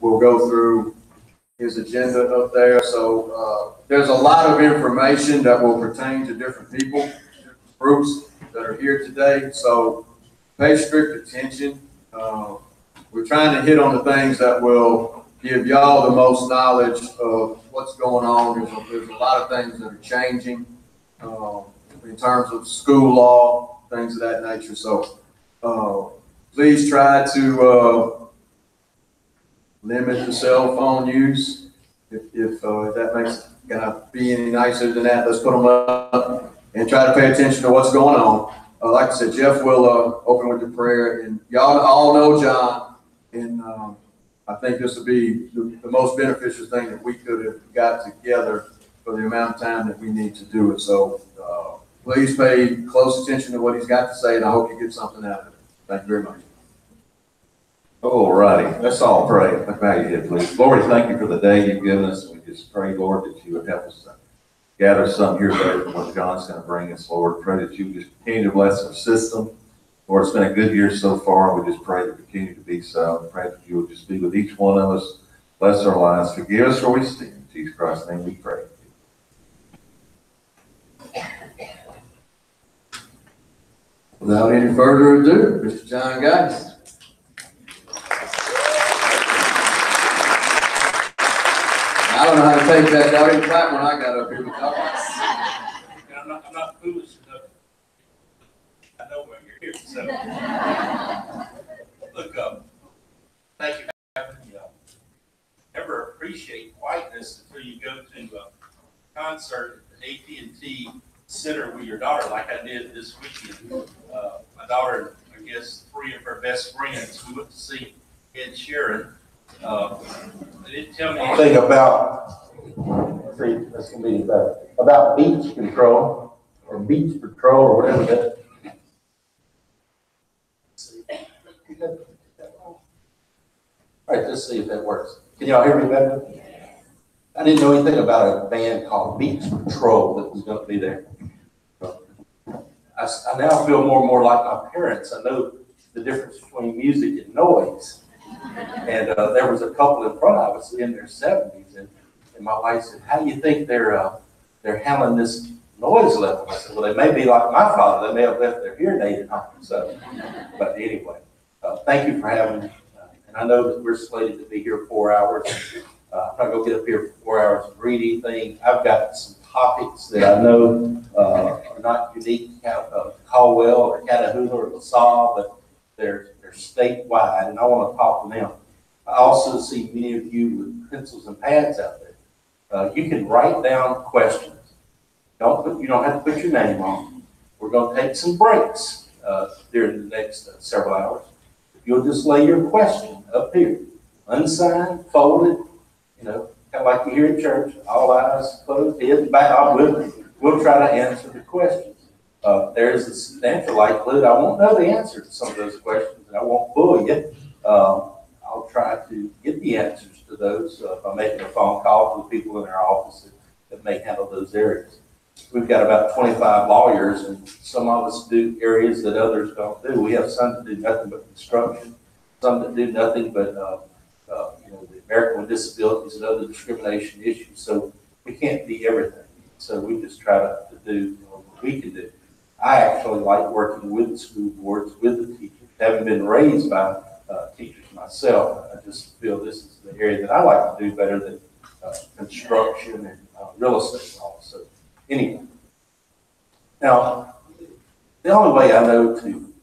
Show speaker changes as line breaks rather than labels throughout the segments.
We'll go through his agenda up there. So there's a lot of information that will pertain to different people, groups that are here today. So pay strict attention. We're trying to hit on the things that will give y'all the most knowledge of what's going on. There's a lot of things that are changing in terms of school law, things of that nature. So please try to limit the cell phone use. If that makes it gonna be any nicer than that, let's put them up and try to pay attention to what's going on. Like I said, Jeff will open with the prayer, and y'all all know John, and I think this will be the most beneficial thing that we could have got together for the amount of time that we need to do it. So please pay close attention to what he's got to say, and I hope you get something out of it. Thank you very much.
All righty, let's all pray. Bow your head, please. Lord, thank you for the day you've given us. We just pray, Lord, that you would help us to gather some here today from what John's going to bring us, Lord. Pray that you just continue to bless our system. Lord, it's been a good year so far, and we just pray to continue to be so. Pray that you would just be with each one of us. Bless our lives. Forgive us where we sin. In Jesus Christ's name we pray.
Without any further ado, Mr. John Geis. I don't know how to take that. Y'all didn't clap when I got up here, but y'all.
I'm not foolish enough. I know why you're here. So, look up. Thank you for having me up. Never appreciate whiteness until you go to a concert at the AT&T Center with your daughter, like I did this weekend. My daughter, I guess, 3 of her best friends. We went to see Ed Sheeran. They didn't tell me
Think about, see, this can be better, about beach control or beach patrol or whatever that. All right, let's see if that works. Can y'all hear me better? I didn't know anything about a band called Beach Patrol that was going to be there. I now feel more and more like my parents. I know the difference between music and noise. And there was a couple in front of us in their 70s, and my wife said, "How do you think they're handling this noise level?" I said, "Well, they may be like my father. They may have left their hearing aid at home." So, but anyway, thank you for having me. And I know that we're slated to be here 4 hours. I'm not going to get up here for 4 hours and read anything. I've got some topics that I know are not unique to Caldwell or Catahoula or LaSalle, but they're statewide, and I want to talk to them. I also see many of you with pencils and pads out there. You can write down questions. You don't have to put your name on. We're going to take some breaks during the next several hours. If you'll just lay your question up here, unsigned, folded, kind of like you hear in church, all eyes closed, head back. We'll try to answer the questions. There's a substantial likelihood I won't know the answer to some of those questions, and I won't bully you. I'll try to get the answers to those by making a phone call to the people in our office that may handle those areas. We've got about 25 lawyers, and some of us do areas that others don't do. We have some that do nothing but construction, some that do nothing but the American with Disabilities and other discrimination issues. So we can't be everything. So we just try to do what we can do. I actually like working with the school boards, with the teachers. Having been raised by teachers myself, I just feel this is the area that I like to do better than construction and real estate and all. So anyway, now the only way I know to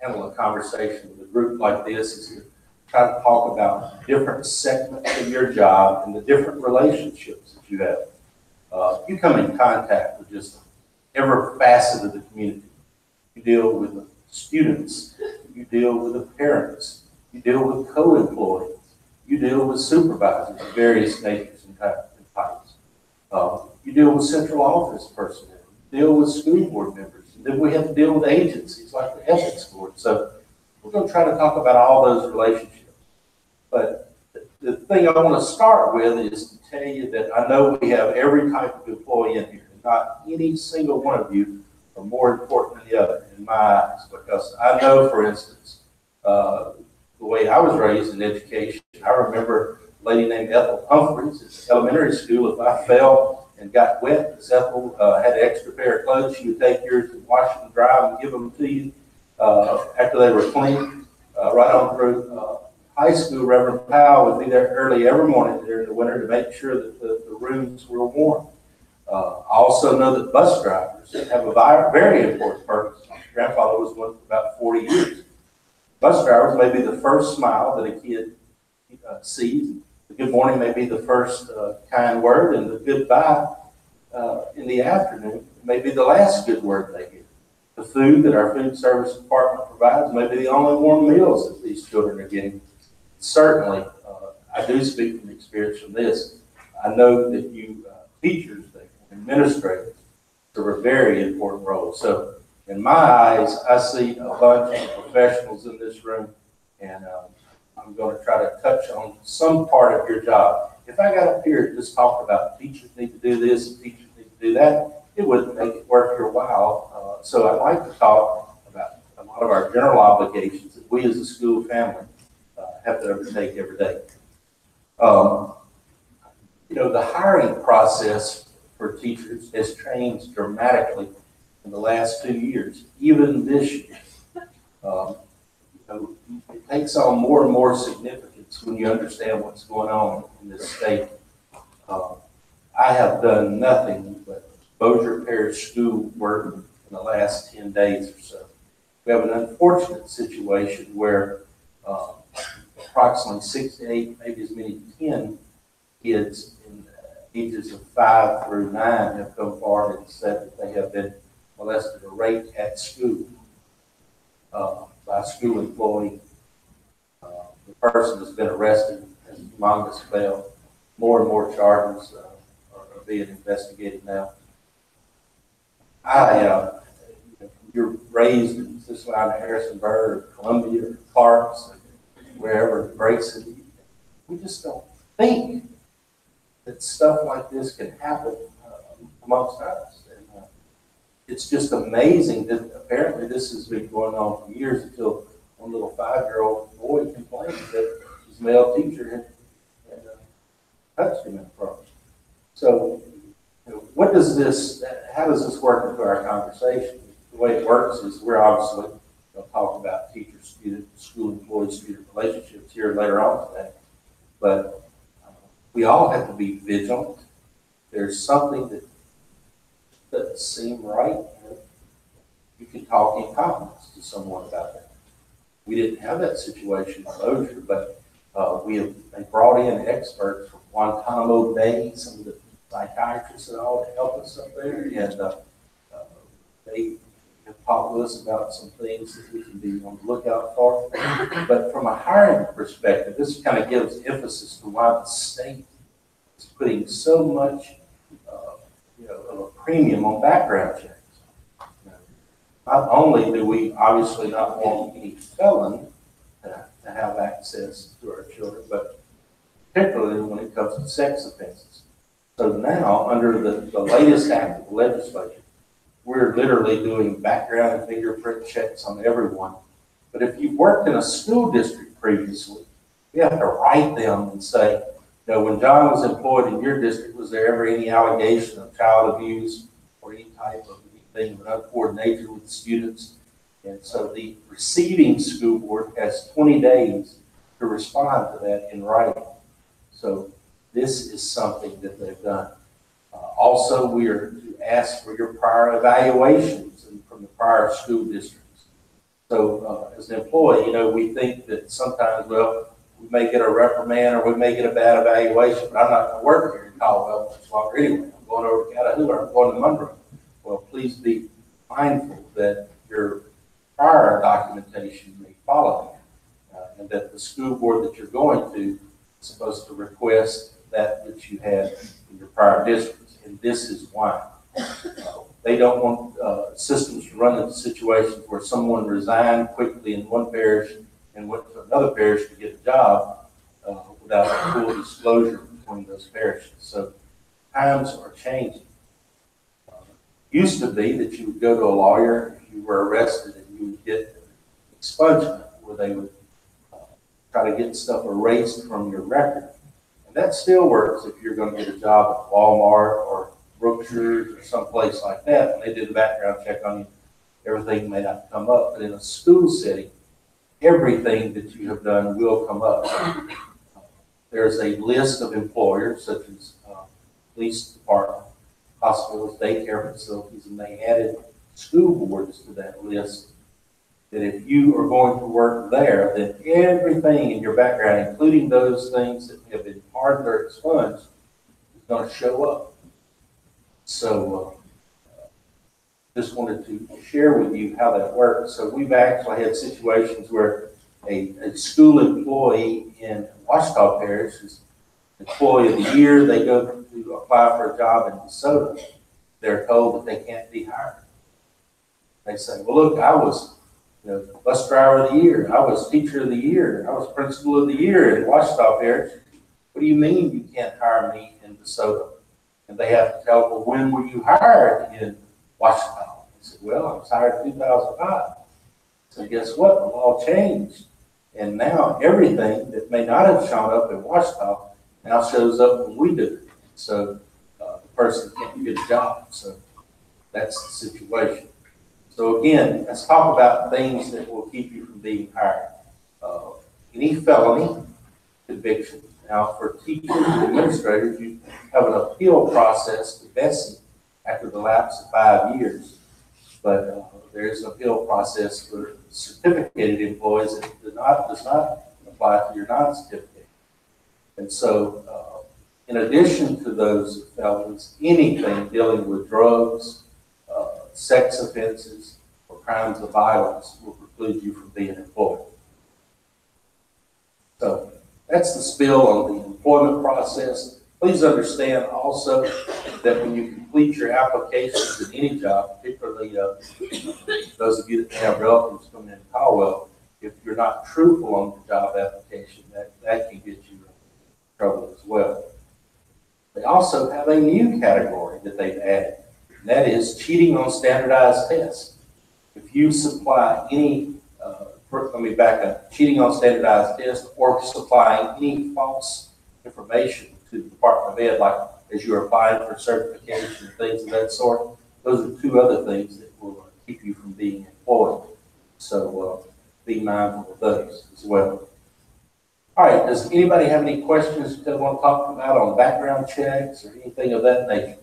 handle a conversation with a group like this is to try to talk about different segments of your job and the different relationships that you have. You come in contact with just every facet of the community. You deal with the students, you deal with the parents, you deal with co-employees, you deal with supervisors of various natures and types. You deal with central office personnel, you deal with school board members, and then we have to deal with agencies like the ethics board. So we're going to try to talk about all those relationships. But the thing I want to start with is to tell you that I know we have every type of employee in here. Not any single one of you are more important than the other in my eyes, because I know, for instance, the way I was raised in education, I remember a lady named Ethel Humphreys at the elementary school. If I fell and got wet, Miss Ethel had an extra pair of clothes. She would take yours and wash them dry and give them to you after they were clean. Right on through high school, Reverend Powell would be there early every morning during the winter to make sure that the rooms were warm. I also know that bus drivers have a very important purpose. My grandfather was one for about 40 years. Bus drivers may be the first smile that a kid sees. The good morning may be the first kind word, and the goodbye in the afternoon may be the last good word they hear. The food that our food service department provides may be the only warm meals that these children are getting. Certainly, I do speak from experience from this. I know that you teachers, administrators, serve a very important role. So in my eyes, I see a bunch of professionals in this room, and I'm going to try to touch on some part of your job. If I got up here and just talked about teachers need to do this and teachers need to do that, it wouldn't make it worth your while. So I'd like to talk about a lot of our general obligations that we as a school family have to undertake every day. You know, the hiring process for teachers has changed dramatically in the last 2 years, even this year. You know, it takes on more and more significance when you understand what's going on in this state. I have done nothing but Bossier Parish school work in the last 10 days or so. We have an unfortunate situation where approximately 6 to 8, maybe as many as 10 kids in ages of 5 through 9 have come forward and said that they have been molested or raped at school by a school employee. The person has been arrested as a humongous bail. More and more charges are being investigated now. You're raised in this line of Harrisonburg or Columbia or Clarks, wherever Grayson. We just don't think that stuff like this can happen amongst us. And it's just amazing that apparently this has been going on for years until one little 5-year-old boy complained that his male teacher had touched him in front. So, you know, how does this work into our conversation? The way it works is we're obviously going to talk about teacher-student, school employee-student relationships here later on today. But we all have to be vigilant. There's something that doesn't seem right. You can talk in confidence to someone about that. We didn't have that situation in Bossier, but they brought in experts from Guantanamo Bay, some of the psychiatrists and all to help us up there, and they have talked with us about some things that we can be on the lookout for. But from a hiring perspective, this kind of gives emphasis to why the state is putting so much, of a premium on background checks. Not only do we obviously not want any felon to have access to our children, but particularly when it comes to sex offenses. So now, under the latest act of the legislature, we're literally doing background and fingerprint checks on everyone. But if you've worked in a school district previously, you have to write them and say, when John was employed in your district, was there ever any allegation of child abuse or any type of anything of untoward nature with students? And so the receiving school board has 20 days to respond to that in writing. So this is something that they've done. Also, we are to ask for your prior evaluations from the prior school districts. So as an employee, we think that sometimes, we may get a reprimand or we may get a bad evaluation, but I'm not going to work here in Caldwell much longer anyway. I'm going over to Catahoula, I'm going to Monroe. Well, please be mindful that your prior documentation may follow and that the school board that you're going to is supposed to request that which you had in your prior districts. And this is why. They don't want systems to run into situations where someone resigned quickly in one parish and went to another parish to get a job without full disclosure between those parishes. So times are changing. Used to be that you would go to a lawyer if you were arrested and you would get expungement, where they would try to get stuff erased from your record. And that still works if you're going to get a job at Walmart or Brookshire's or someplace like that. When they do the background check on you, everything may not come up. But in a school setting, everything that you have done will come up. There's a list of employers such as police department, hospitals, daycare facilities, and they added school boards to that list. That if you are going to work there, then everything in your background, including those things that have been pardoned or expunged, is going to show up. So just wanted to share with you how that works. So we've actually had situations where a school employee in Ouachita Parish is employee of the year. They go to apply for a job in DeSoto. They're told that they can't be hired. They say, well, look, I was bus driver of the year. I was teacher of the year. I was principal of the year in Ouachita Parish. What do you mean you can't hire me in DeSoto? And they have to tell them, well, when were you hired in Ouachita? I said, well, I was hired in 2005. So guess what? The law changed. And now everything that may not have shown up in Ouachita now shows up when we do it. So the person can't get a job. So that's the situation. So again, let's talk about things that will keep you from being hired. Any felony conviction. Now, for teachers and administrators, you have an appeal process to vesting after the lapse of 5 years. But there's an appeal process for certificated employees that does not apply to your non-certificate. And so, in addition to those felonies, anything dealing with drugs, sex offenses, or crimes of violence will preclude you from being employed. So that's the spill on the employment process. Please understand also that when you complete your applications in any job, particularly those of you that have relatives coming in Caldwell, if you're not truthful on the job application, that can get you in trouble as well. They also have a new category that they've added, and that is cheating on standardized tests. If you supply any, let me back up, cheating on standardized tests or supplying any false information to the Department of Ed, like as you're applying for certification and things of that sort, those are two other things that will keep you from being employed. So be mindful of those as well. All right, does anybody have any questions that they want to talk about on background checks or anything of that nature?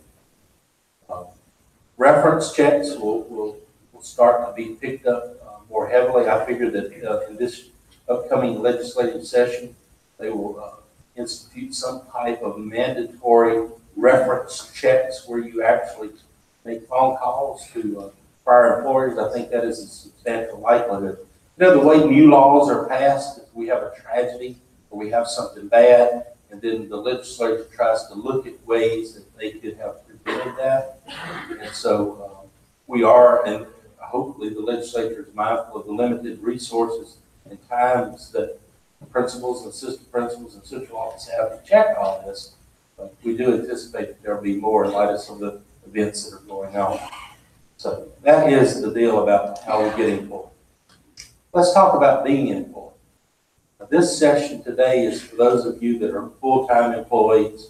Reference checks will start to be picked up more heavily. I figure that in this upcoming legislative session, they will institute some type of mandatory reference checks where you actually make phone calls to prior employers. I think that is a substantial likelihood. You know, the way new laws are passed, if we have a tragedy or we have something bad, and then the legislature tries to look at ways that they could have prevented that. And so we are, and hopefully the legislature is mindful of the limited resources and times that principals and assistant principals and central office have to check all this. But we do anticipate that there'll be more in light of some of the events that are going on. So that is the deal about how we get employed. Let's talk about being employed. Now, this session today is for those of you that are full-time employees,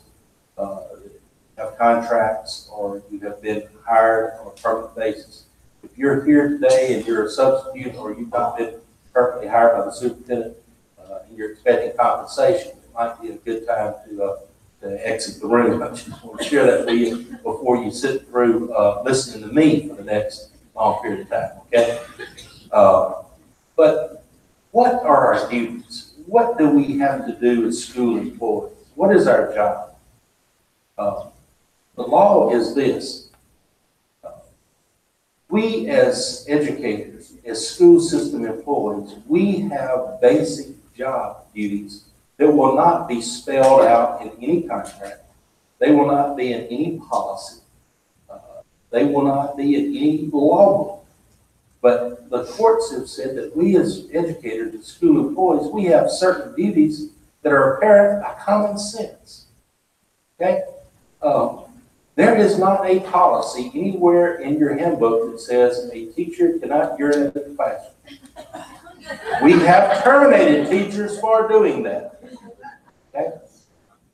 have contracts, or you have been hired on a permanent basis. If you're here today and you're a substitute or you've not been permanently hired by the superintendent and you're expecting compensation, it might be a good time to exit the room. I just want to share that with you before you sit through listening to me for the next long period of time, okay? But what are our duties? What do we have to do as school employees? What is our job? The law is this. We as educators, as school system employees, we have basic job duties that will not be spelled out in any contract. They will not be in any policy. They will not be in any law. But the courts have said that we as educators and school employees, we have certain duties that are apparent by common sense. Okay? There is not a policy anywhere in your handbook that says a teacher cannot urinate in the classroom. We have terminated teachers for doing that. Okay?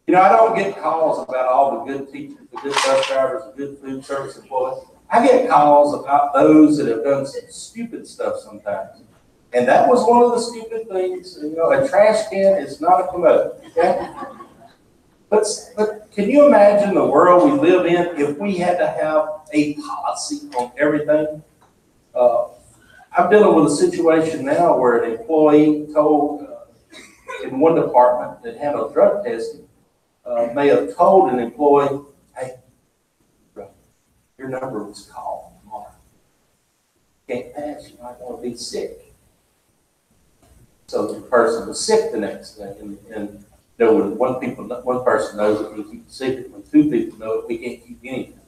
You know, I don't get calls about all the good teachers, the good bus drivers, the good food service employees. I get calls about those that have done some stupid stuff sometimes. And that was one of the stupid things. You know, a trash can is not a commode. Okay? But can you imagine the world we live in if we had to have a policy on everything? I'm dealing with a situation now where an employee told in one department that handled drug testing may have told an employee, hey, your number was called tomorrow. Can't pass, you might want to be sick. So the person was sick the next day, and there was one person knows that we keep the secret. When two people know it, we can't keep anything.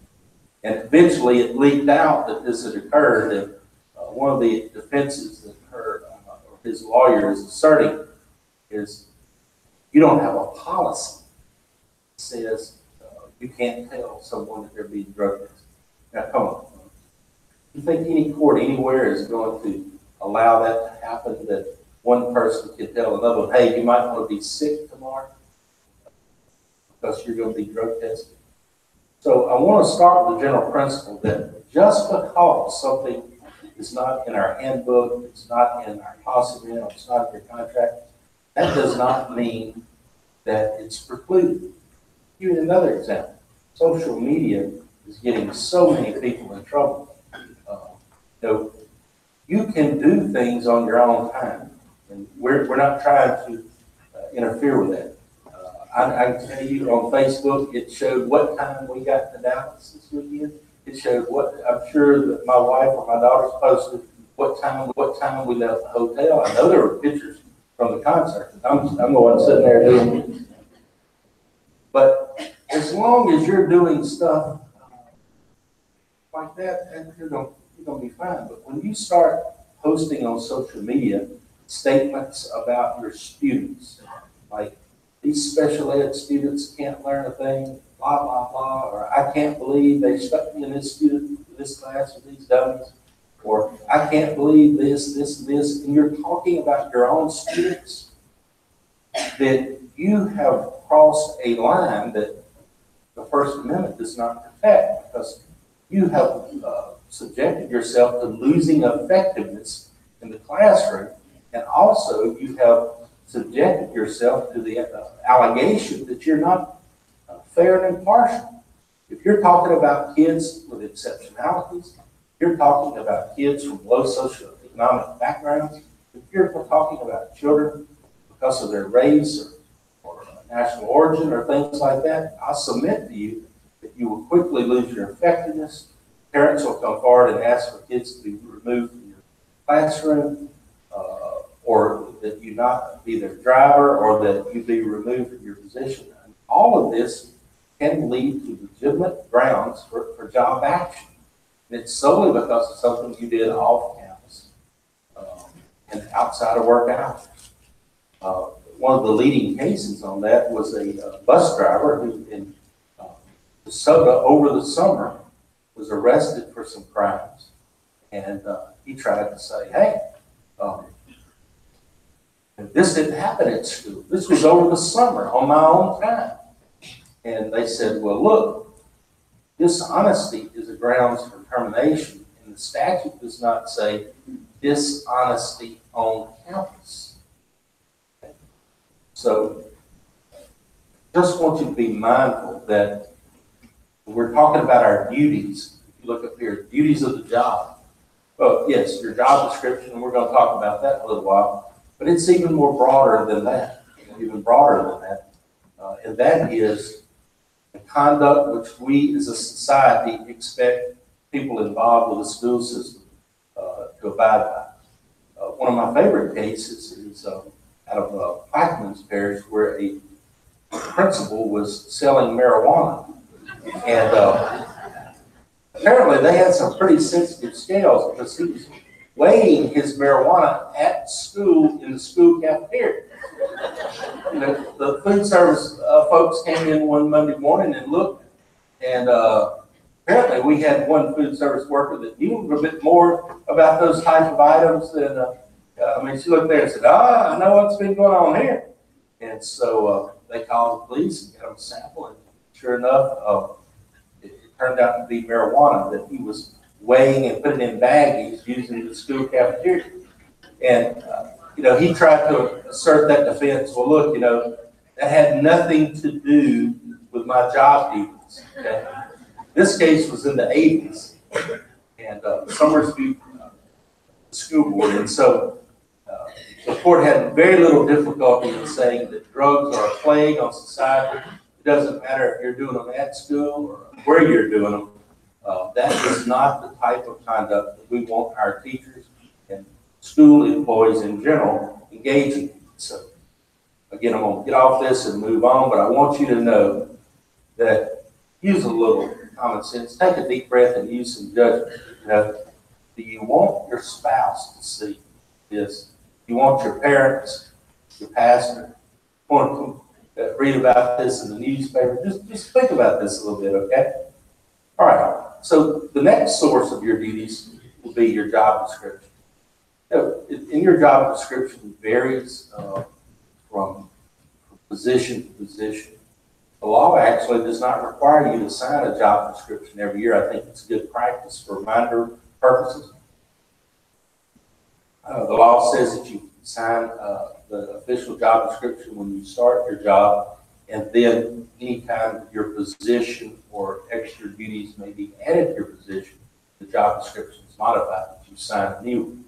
And eventually it leaked out that this had occurred, and one of the defenses that his lawyer is asserting is you don't have a policy that says you can't tell someone that they're being drug tested. Now, come on. You think any court anywhere is going to allow that to happen, that one person can tell another, hey, you might want to be sick tomorrow because you're going to be drug tested? So I want to start with the general principle that just because something is not in our handbook, it's not in our policy manual, it's not in your contract, that does not mean that it's precluded. Give you another example. Social media is getting so many people in trouble. You can do things on your own time, and we're not trying to interfere with that. I can tell you on Facebook, it showed what time we got to Dallas this weekend. It showed what, I'm sure that my wife or my daughters posted what time we left the hotel. I know there were pictures from the concert. I'm the one sitting there doing it. But as long as you're doing stuff like that, you're going to be fine. But when you start posting on social media statements about your students, like these special ed students can't learn a thing, blah, blah, blah, or I can't believe they stuck me in this class with these dummies, or I can't believe this, and you're talking about your own students, then you have crossed a line that the First Amendment does not protect, because you have subjected yourself to losing effectiveness in the classroom, and also you have subjected yourself to the allegation that you're not fair and impartial. If you're talking about kids with exceptionalities, you're talking about kids from low socioeconomic backgrounds, if you're talking about children because of their race or national origin or things like that, I submit to you that you will quickly lose your effectiveness. Parents will come forward and ask for kids to be removed from your classroom, or that you not be their driver, or that you be removed from your position. And all of this can lead to legitimate grounds for job action. And it's solely because of something you did off campus and outside of work hours. One of the leading cases on that was a bus driver who in DeSoto over the summer was arrested for some crimes. And he tried to say, hey, this didn't happen at school. This was over the summer on my own time. And they said, well, look, dishonesty is a grounds for termination. And the statute does not say dishonesty on campus. Okay. So just want you to be mindful that when we're talking about our duties, if you look up here, duties of the job. Well, yes, your job description, and we're going to talk about that in a little while. But it's even more broader than that, even broader than that. And that is the conduct which we as a society expect people involved with the school system to abide by. One of my favorite cases is out of Pikeman's Parish, where a principal was selling marijuana. And apparently they had some pretty sensitive scales, because he was weighing his marijuana at school in the school cafeteria. You know, the food service folks came in one Monday morning and looked, and apparently we had one food service worker that knew a bit more about those type of items She looked there and said, I know what's been going on here. And so they called the police and got him a sample. And sure enough, it turned out to be marijuana that he was weighing and putting in baggies using the school cafeteria. And, he tried to assert that defense. Well, look, that had nothing to do with my job duties. Okay? This case was in the 80s. And Summersview School Board. And so the court had very little difficulty in saying that drugs are a plague on society. It doesn't matter if you're doing them at school or where you're doing them. That is not the type of conduct that we want our teachers and school employees in general engaging in. So again, I'm going to get off this and move on, but I want you to know that use a little common sense. Take a deep breath and use some judgment. Do you want your spouse to see this? You want your parents, your pastor, want to read about this in the newspaper? Just think about this a little bit, okay? All right. So the next source of your duties will be your job description. In your job description varies from position to position. The law actually does not require you to sign a job description every year. I think it's good practice for reminder purposes. The law says that you sign the official job description when you start your job, and then anytime your position or extra duties may be added to your position, the job description is modified, that you sign a new one.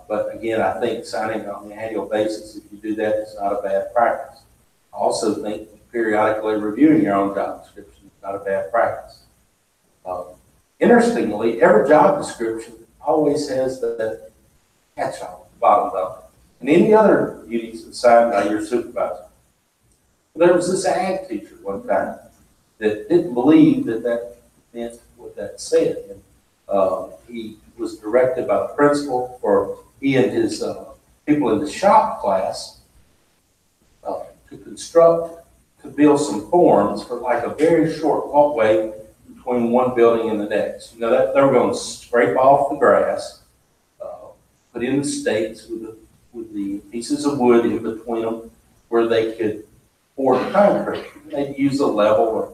But again, I think signing on an annual basis, if you do that, is not a bad practice. I also think periodically reviewing your own job description is not a bad practice. Interestingly, every job description always has that catch-all at the bottom of it, and any other duties assigned by your supervisor. There was this ag teacher one time that didn't believe that meant what that said. And he was directed by the principal for he and his people in the shop class to build some forms for like a very short walkway between one building and the next. That they were going to scrape off the grass, put in the stakes with the pieces of wood in between them where they could pour the concrete. They'd use a level, or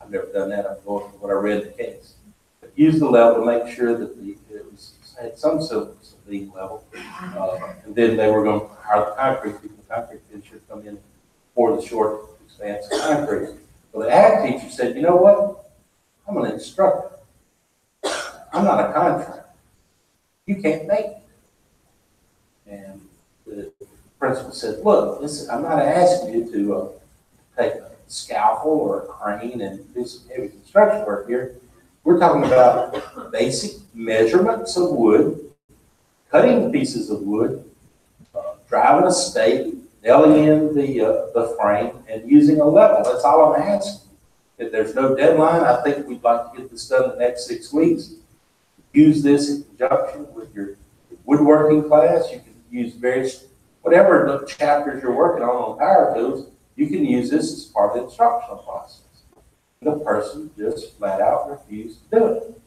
I've never done that, I'm going from what I read in the case. But use the level to make sure that had some semblance of being level. And then they were going to hire the concrete people. The concrete finisher come in for the short expanse of concrete. Well, the ag teacher said, you know what? I'm an instructor. I'm not a contractor. You can't make it. And the principal said, look, listen, I'm not asking you to take a scalpel or a crane and do some heavy construction work here. We're talking about basic measurements of wood, cutting pieces of wood, driving a stake, nailing in the frame, and using a level. That's all I'm asking. If there's no deadline, I think we'd like to get this done the next 6 weeks. Use this in conjunction with your woodworking class. You can use whatever the chapters you're working on power tools, you can use this as part of the instructional process. The person just flat out refused to do it.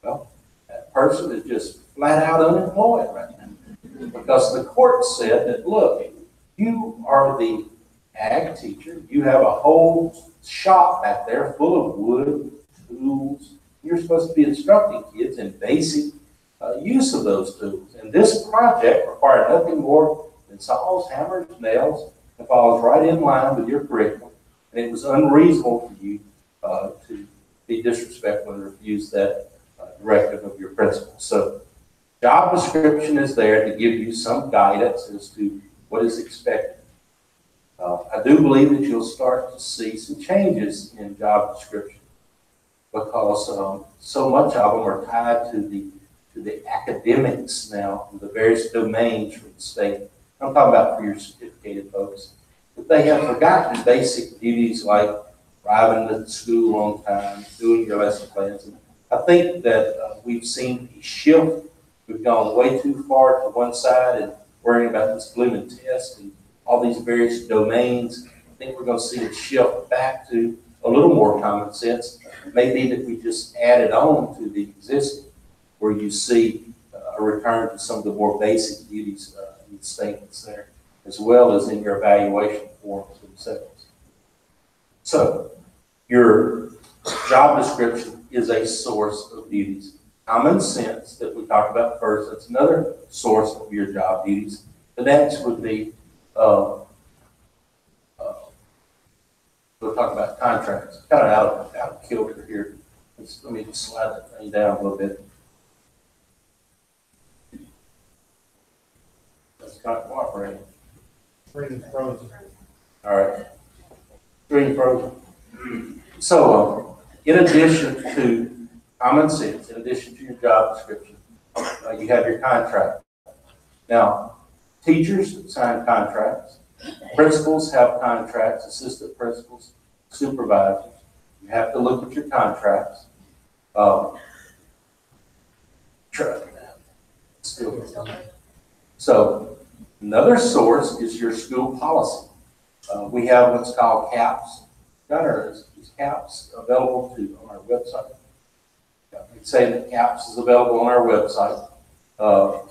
Well, that person is just flat out unemployed right now. Because the court said that, look, you are the ag teacher, you have a whole shop back there full of wood, tools. You're supposed to be instructing kids in basic use of those tools. And this project required nothing more than saws, hammers, nails, and falls right in line with your curriculum. And it was unreasonable for you to be disrespectful and refuse that directive of your principal. So job description is there to give you some guidance as to what is expected. I do believe that you'll start to see some changes in job description because so much of them are tied to the academics now, the various domains for the state. I'm talking about for your certificated folks. But they have forgotten basic duties like arriving at school on time, doing your lesson plans. And I think that we've seen a shift. We've gone way too far to one side and worrying about this blooming test and all these various domains. I think we're going to see a shift back to a little more common sense. Maybe that we just added on to the existing, where you see a return to some of the more basic duties and statements there, as well as in your evaluation forms themselves. So your job description is a source of duties. Common sense that we talked about first, that's another source of your job duties. The next would be, we'll talk about contracts. Kind of out of kilter here. Let me just slide that thing down a little bit. That's not cooperating.
Screen is frozen.
All right. Screen frozen. So, in addition to common sense, in addition to your job description, you have your contract. Now, teachers sign contracts. Principals have contracts, assistant principals, supervisors. You have to look at your contracts. So, another source is your school policy. We have what's called CAPS. Gunner is CAPS available on our website. It's saying that CAPS is available on our website.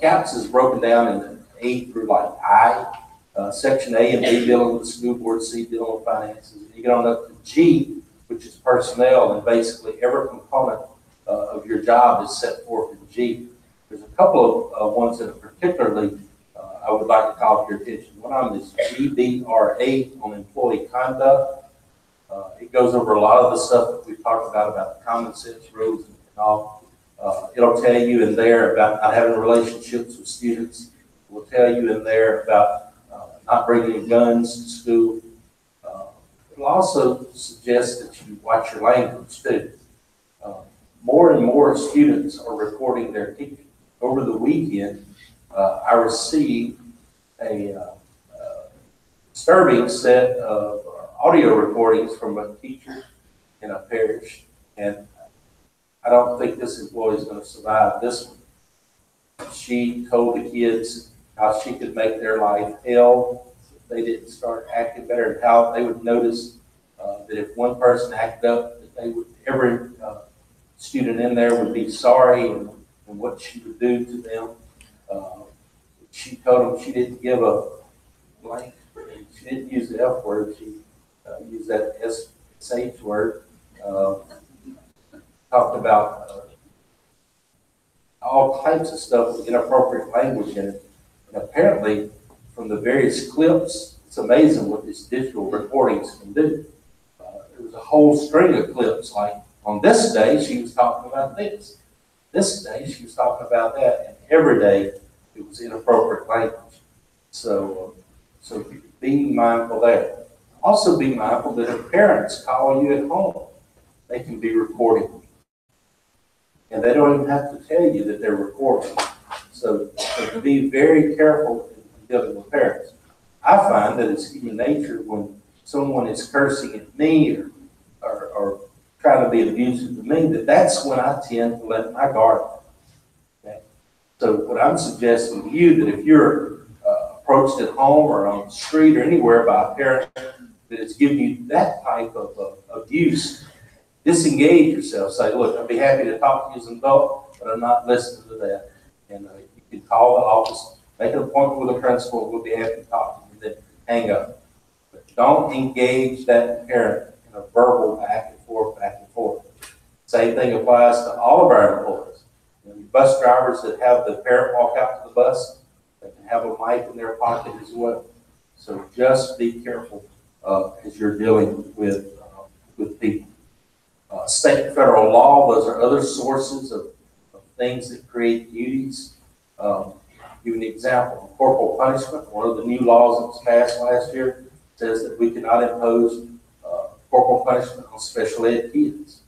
CAPS is broken down into A through like I. Section A and B dealing with the school board, C dealing with finances. You get on up to G, which is personnel, and basically every component of your job is set forth in G. There's a couple of ones that are particularly I would like to call to your attention. One of them is GBRA on employee conduct. It goes over a lot of the stuff that we've talked about the common sense rules and all. It'll tell you in there about not having relationships with students. It will tell you in there about not bringing guns to school. It'll also suggest that you watch your language too. More and more students are reporting their teaching. Over the weekend, I received a disturbing set of audio recordings from a teacher in a parish, and I don't think this employee is going to survive this one. She told the kids how she could make their life hell if they didn't start acting better, and how they would notice that if one person acted up, that they would, every student in there would be sorry, and what she would do to them. She told them she didn't give a blank. She didn't use the F word. She used that SH word. Talked about all types of stuff with inappropriate language in it. And apparently, from the various clips, it's amazing what these digital recordings can do. There was a whole string of clips, like on this day, she was talking about this. This day, she was talking about that. And every day, it was inappropriate language. So be mindful there. Also be mindful that if parents call you at home, they can be recording. And they don't even have to tell you that they're recording. So be very careful in dealing with parents. I find that it's human nature when someone is cursing at me or trying to be abusive to me, that's when I tend to let my guard down. Okay? So what I'm suggesting to you, that if you're approached at home or on the street or anywhere by a parent that is giving you that type of abuse, disengage yourself. Say, look, I'd be happy to talk to you as an adult, but I'm not listening to that. And you can call the office, make an appointment with a principal, we'll be happy to talk to you, then hang up. But don't engage that parent in a verbal back and forth, back and forth. Same thing applies to all of our employees. You know, bus drivers that have the parent walk out to the bus, they can have a mic in their pocket as well. So just be careful as you're dealing with people. State and federal law, those are other sources of things that create duties. Give an example. Corporal punishment, one of the new laws that was passed last year, says that we cannot impose corporal punishment on special ed kids.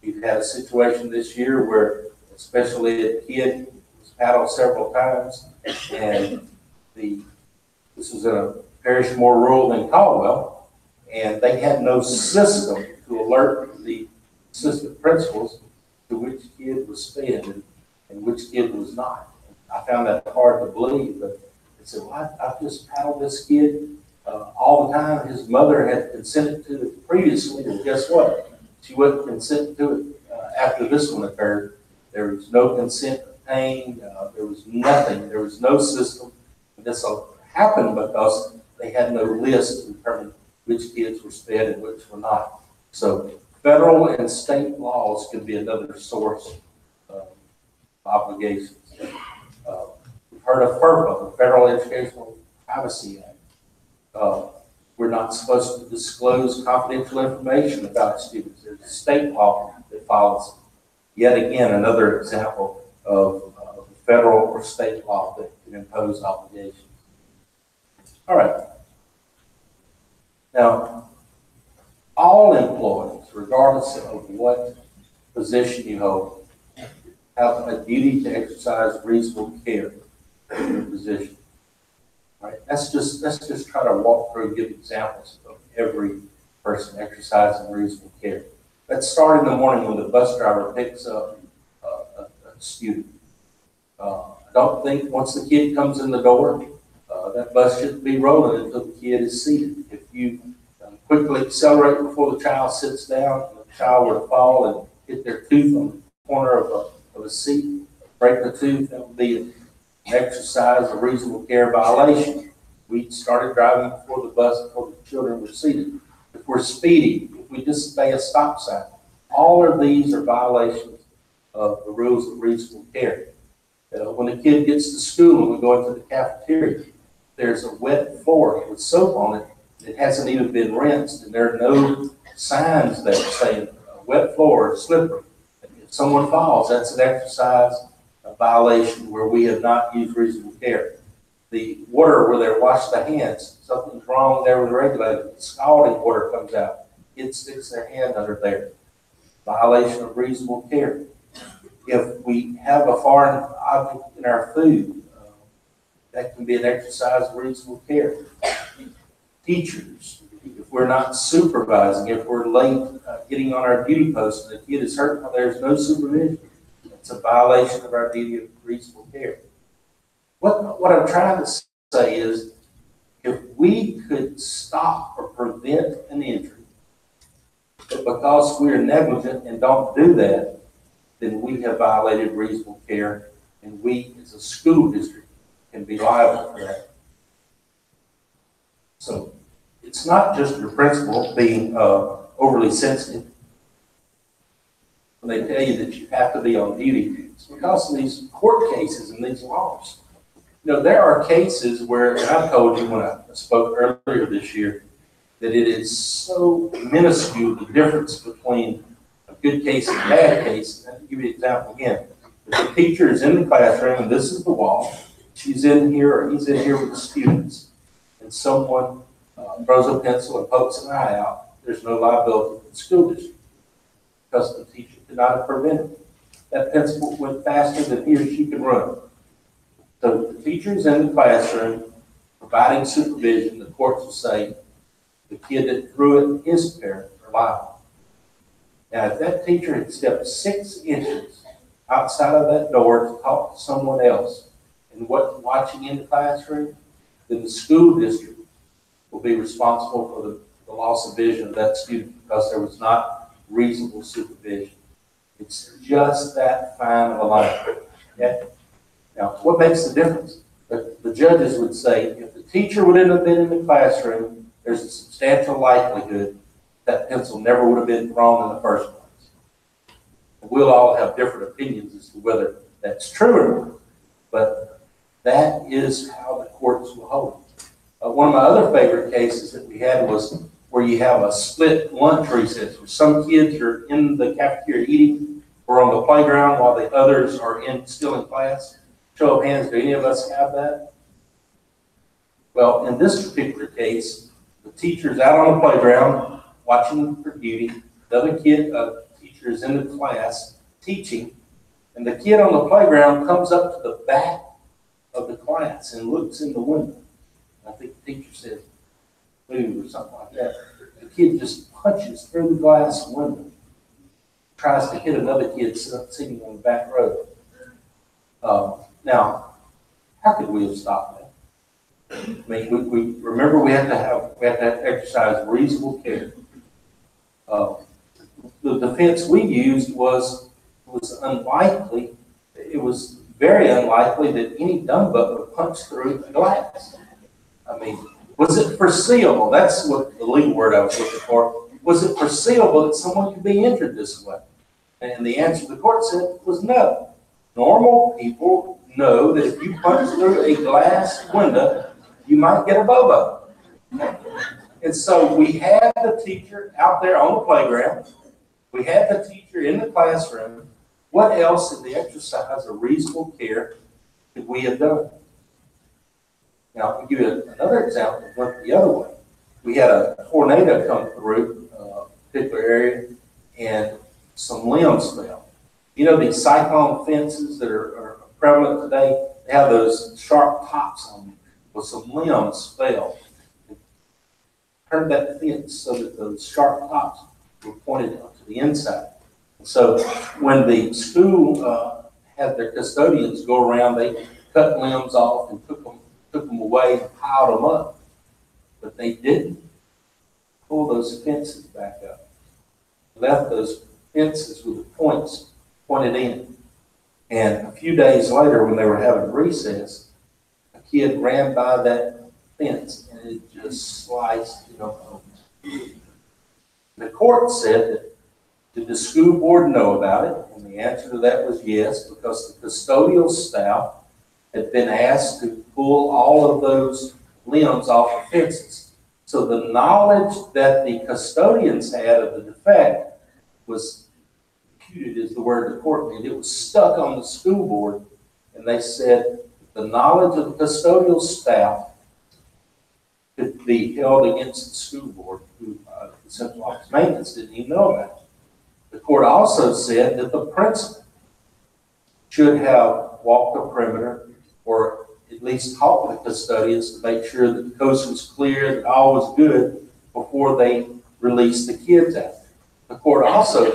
We've had a situation this year where a special ed kid was paddled several times, and this was in a parish more rural than Caldwell, and they had no system to alert the assistant principals to which kid was fed and which kid was not. I found that hard to believe, but I said, well, I've just paddled this kid all the time. His mother had consented to it previously, and guess what? She wouldn't consent to it after this one occurred. There was no consent of maintained. There was nothing. There was no system. This happened because they had no list to determine which kids were sped and which were not. So federal and state laws could be another source of obligations. We've heard of FERPA, the Federal Educational Privacy Act. We're not supposed to disclose confidential information about students. There's a state law that follows. Yet again, another example of federal or state law that can impose obligations. All right. Now, all employees, regardless of what position you hold, have a duty to exercise reasonable care in your position. All right. Let's just try to walk through and give examples of every person exercising reasonable care. Let's start in the morning when the bus driver picks up a student. I don't think once the kid comes in the door, that bus shouldn't be rolling until the kid is seated. If you quickly accelerate before the child sits down, and the child were to fall and hit their tooth on the corner of a seat, break the tooth, that would be an exercise of reasonable care violation. We started driving before the children were seated. If we're speeding, if we disobey a stop sign, all of these are violations of the rules of reasonable care. When a kid gets to school and we go into the cafeteria, there's a wet floor with soap on it. It hasn't even been rinsed, and there are no signs that say wet floor or slippery. If someone falls, that's an exercise, a violation where we have not used reasonable care. The water where they wash the hands, something's wrong there with the regulator. Scalding water comes out. Kids sticks their hand under there. Violation of reasonable care. If we have a foreign object in our food, that can be an exercise of reasonable care. Teachers, if we're not supervising, if we're late getting on our duty post and the kid is hurt, there's no supervision. It's a violation of our duty of reasonable care. What I'm trying to say is, if we could stop or prevent an injury, but because we're negligent and don't do that, then we have violated reasonable care, and we, as a school district, can be liable for that. So it's not just your principal being overly sensitive when they tell you that you have to be on duty. It's because of these court cases and these laws. You know, there are cases where, and I told you when I spoke earlier this year, that it is so minuscule, the difference between a good case and a bad case. I'll give you an example again. If the teacher is in the classroom and this is the wall, she's in here or he's in here with the students, and someone throws a pencil and pokes an eye out, there's no liability for the school district because the teacher could not have prevented it. That pencil went faster than he or she could run. So the teacher's in the classroom providing supervision. The courts will say the kid that threw it, his parents are liable. Now, if that teacher had stepped 6 inches outside of that door to talk to someone else and wasn't watching in the classroom, then the school district will be responsible for the loss of vision of that student because there was not reasonable supervision. It's just that fine of a line. Okay? Now, what makes the difference? The judges would say if the teacher wouldn't have been in the classroom, there's a substantial likelihood that pencil never would have been thrown in the first place. And we'll all have different opinions as to whether that's true or not, but that is how the courts will hold. One of my other favorite cases that we had was where you have a split lunch recess, where some kids are in the cafeteria eating or on the playground while the others are still in class. Show of hands, do any of us have that? Well, in this particular case, the teacher's out on the playground watching for duty. The other teacher is in the class teaching, and the kid on the playground comes up to the back of the class and looks in the window. I think the teacher says, "Move," or something like that. The kid just punches through the glass window, tries to hit another kid sitting on the back row. Now, how could we have stopped that? I mean, we remember we have to exercise reasonable care. The defense we used was unlikely. It was very unlikely that any dumb butt would punch through the glass. I mean, was it foreseeable? That's what the legal word I was looking for. Was it foreseeable that someone could be injured this way? And the answer the court said was no. Normal people know that if you punch through a glass window, you might get a bobo. And so we had the teacher out there on the playground. We had the teacher in the classroom. What else in the exercise of reasonable care could we have done? Now, I'll give you another example that went the other way. We had a tornado come through a particular area, and some limbs fell. You know, these cyclone fences that are prevalent today, they have those sharp tops on them. Well, some limbs fell. Turned that fence so that those sharp tops were pointed out to the inside. So when the school had their custodians go around, they cut limbs off and took them away and piled them up. But they didn't pull those fences back up. Left those fences with the points pointed in. And a few days later, when they were having recess, a kid ran by that fence and it just sliced, The court said that, did the school board know about it? And the answer to that was yes, because the custodial staff had been asked to pull all of those limbs off the fences. So the knowledge that the custodians had of the defect was imputed, is the word the court made. It was stuck on the school board, and they said the knowledge of the custodial staff could be held against the school board, who the central office maintenance didn't even know about it. The court also said that the principal should have walked the perimeter, or at least talked with the custodians to make sure that the coast was clear, that all was good before they released the kids out. The court also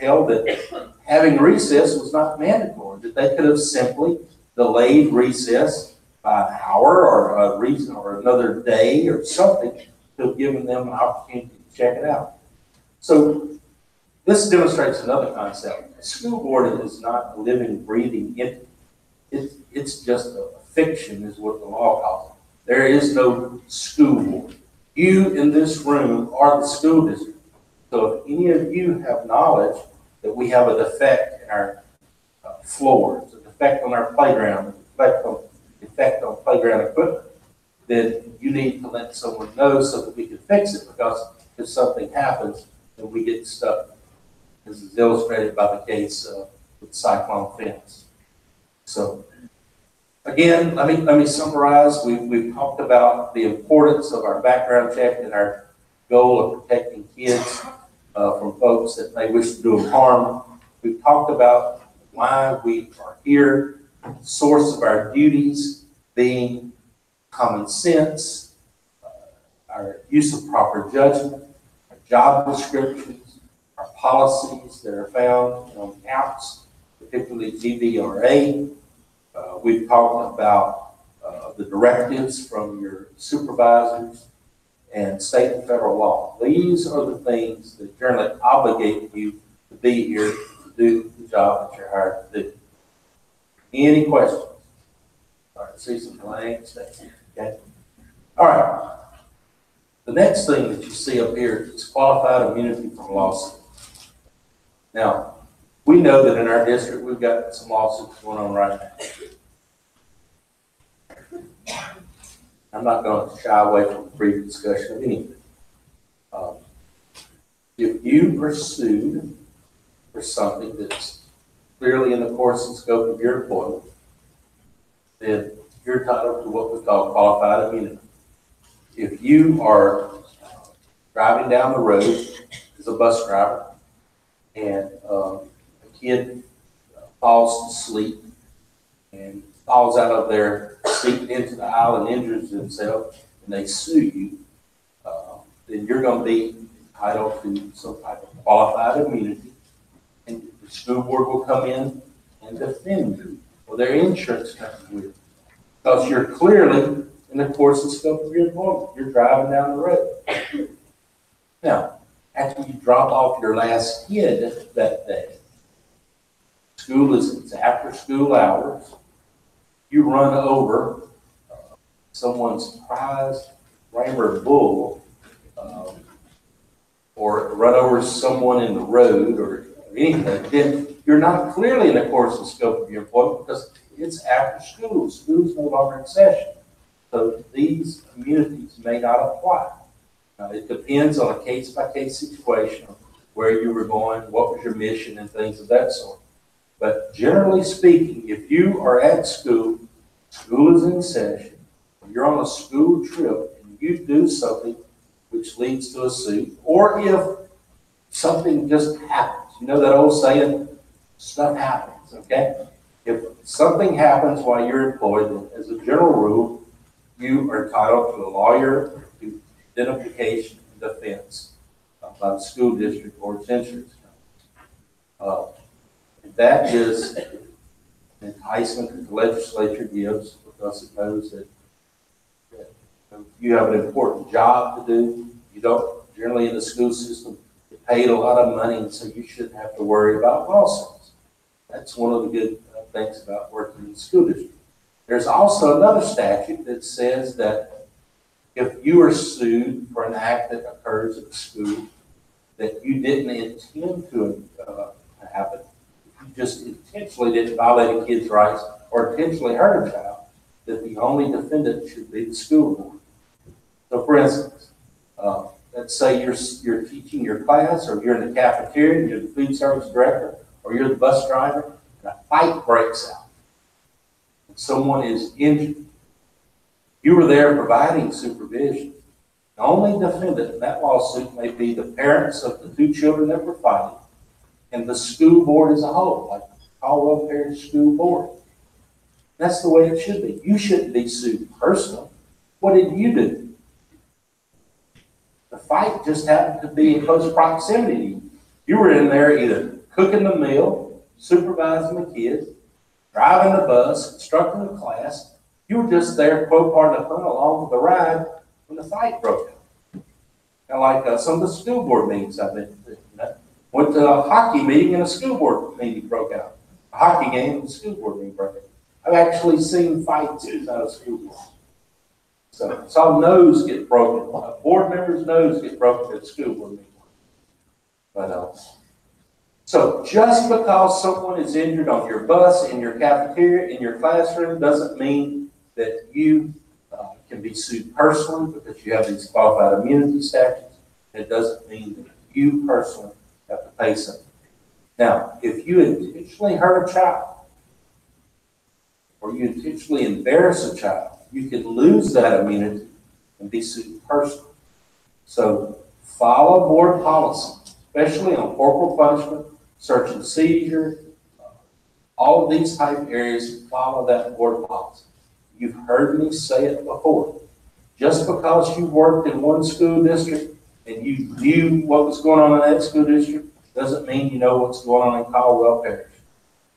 held that having recess was not mandatory, that they could have simply delayed recess by an hour or a reason or another day or something to have given them an opportunity to check it out. So this demonstrates another concept. The school board is not a living, breathing entity. It's just a fiction, is what the law calls it. There is no school board. You in this room are the school district. So if any of you have knowledge that we have a defect in our floors, a defect on our playground, a defect on playground equipment, then you need to let someone know so that we can fix it, because if something happens, then we get stuck, as is illustrated by the case with cyclone fence. So again, let me summarize. We've talked about the importance of our background check and our goal of protecting kids from folks that may wish to do them harm. We've talked about why we are here, the source of our duties being common sense, our use of proper judgment, our job descriptions, our policies that are found on counts, particularly GVRA. We've talked about the directives from your supervisors and state and federal law. These are the things that generally obligate you to be here to do the job that you're hired to do. Any questions? All right, see some blanks. Okay. All right. The next thing that you see up here is qualified immunity from lawsuit. Now, we know that in our district we've got some lawsuits going on right now. I'm not going to shy away from a brief discussion of anything. If you are sued for something that's clearly in the course and scope of your employment, then you're entitled to what we call qualified immunity. If you are driving down the road as a bus driver and a kid falls to sleep and falls out of their seat into the aisle and injures themselves, and they sue you, then you're going to be entitled to some type of qualified immunity, and the school board will come in and defend you, or their insurance company will, because you're clearly in the course and scope of your employment. You're driving down the road. Now, after you drop off your last kid that day, it's after school hours. You run over someone's prized Raymer bull, or run over someone in the road or anything, then you're not clearly in the course and scope of your employment because it's after school. School's no longer in session. So these immunities may not apply. It depends on a case-by-case situation, where you were going, what was your mission, and things of that sort. But generally speaking, if you are at school, school is in session, you're on a school trip, and you do something which leads to a suit, or if something just happens, you know that old saying, stuff happens, okay? If something happens while you're employed, then as a general rule, you are entitled to a lawyer, to identification and defense by the school district or its insurance company. That is an enticement that the legislature gives because it knows that you have an important job to do. You don't, generally in the school system, get paid a lot of money, and so you shouldn't have to worry about lawsuits. That's one of the good things about working in the school district. There's also another statute that says that if you are sued for an act that occurs at a school that you didn't intend to happen, you just intentionally didn't violate a kid's rights or intentionally hurt a child, that the only defendant should be the school board. So for instance, let's say you're teaching your class, or you're in the cafeteria, you're the food service director, or you're the bus driver, and a fight breaks out. And someone is injured. You were there providing supervision. The only defendant in that lawsuit may be the parents of the two children that were fighting and the school board as a whole, like Caldwell Parish School Board. That's the way it should be. You shouldn't be sued personally. What did you do? The fight just happened to be in close proximity to you. You were in there either cooking the meal, supervising the kids, driving the bus, instructing the class. You were just there, quote, pardon the pun, along for the ride when the fight broke out. Kind of like some of the school board meetings I've been to. Went to a hockey meeting and a school board meeting broke out. A hockey game and a school board meeting broke out. I've actually seen fights inside of school boards. So saw nose get broken. A board member's nose get broken at a school board meeting. But so just because someone is injured on your bus, in your cafeteria, in your classroom, doesn't mean that you can be sued personally because you have these qualified immunity statutes. It doesn't mean that you personally have to pay something. Now, if you intentionally hurt a child, or you intentionally embarrass a child, you could lose that immunity and be sued personally. So follow board policy, especially on corporal punishment, search and seizure, all of these type areas, follow that board policy. You've heard me say it before. Just because you worked in one school district and you knew what was going on in that school district doesn't mean you know what's going on in Caldwell Parish.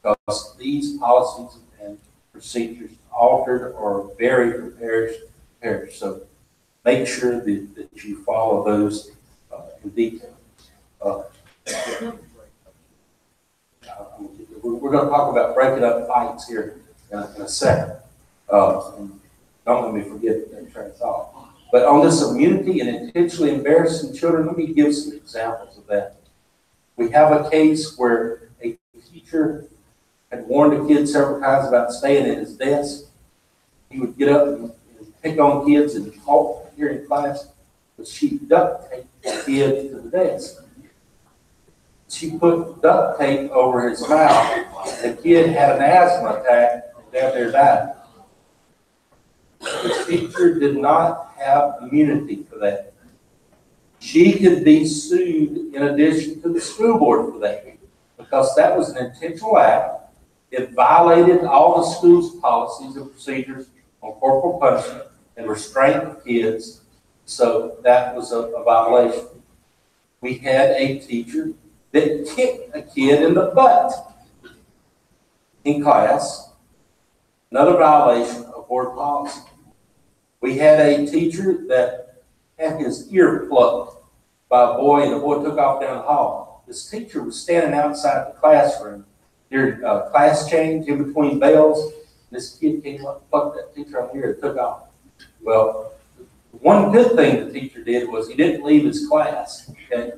Because these policies and procedures altered or vary from parish to parish. So make sure that you follow those in detail. We're going to talk about breaking up fights here in a second. Don't let me forget that train of thought. But on this immunity and intentionally embarrassing children, let me give some examples of that. We have a case where a teacher had warned a kid several times about staying at his desk. He would get up and pick on kids and talk here in class, but she duct taped the kid to the desk. She put duct tape over his mouth. The kid had an asthma attack and down there died. The teacher did not have immunity for that. She could be sued in addition to the school board for that because that was an intentional act. It violated all the school's policies and procedures on corporal punishment and restraint of kids. So that was a violation. We had a teacher that kicked a kid in the butt in class. Another violation of board policy. We had a teacher that had his ear plucked by a boy, and the boy took off down the hall. This teacher was standing outside the classroom during class change in between bells. This kid came up, plucked that teacher on here and took off. Well, one good thing the teacher did was he didn't leave his class. Okay?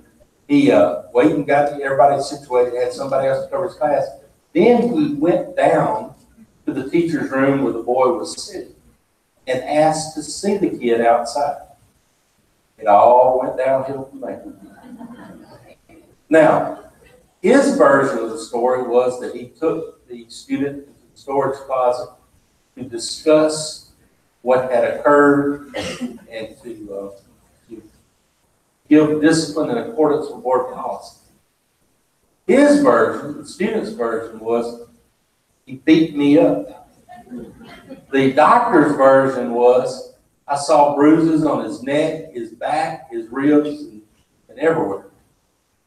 He waited and got everybody situated, had somebody else to cover his class. Then he went down to the teacher's room where the boy was sitting and asked to see the kid outside. It all went downhill from there. Now, his version of the story was that he took the student into the storage closet to discuss what had occurred and to give discipline in accordance with board policy. His version, the student's version, was he beat me up. The doctor's version was I saw bruises on his neck, his back, his ribs, and everywhere.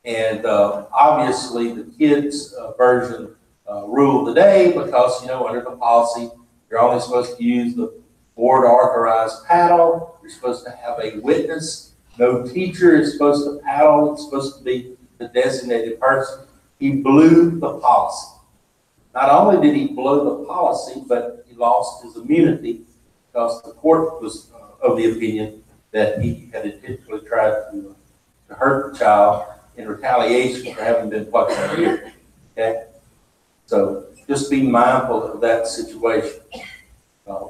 And obviously the kid's version ruled the day because, you know, under the policy, you're only supposed to use the board authorized paddle. You're supposed to have a witness. No teacher is supposed to paddle. It's supposed to be the designated person. He blew the policy. Not only did he blow the policy, but he lost his immunity because the court was of the opinion that he had intentionally tried to hurt the child in retaliation for having been plucked in the ear. Okay? So just be mindful of that situation.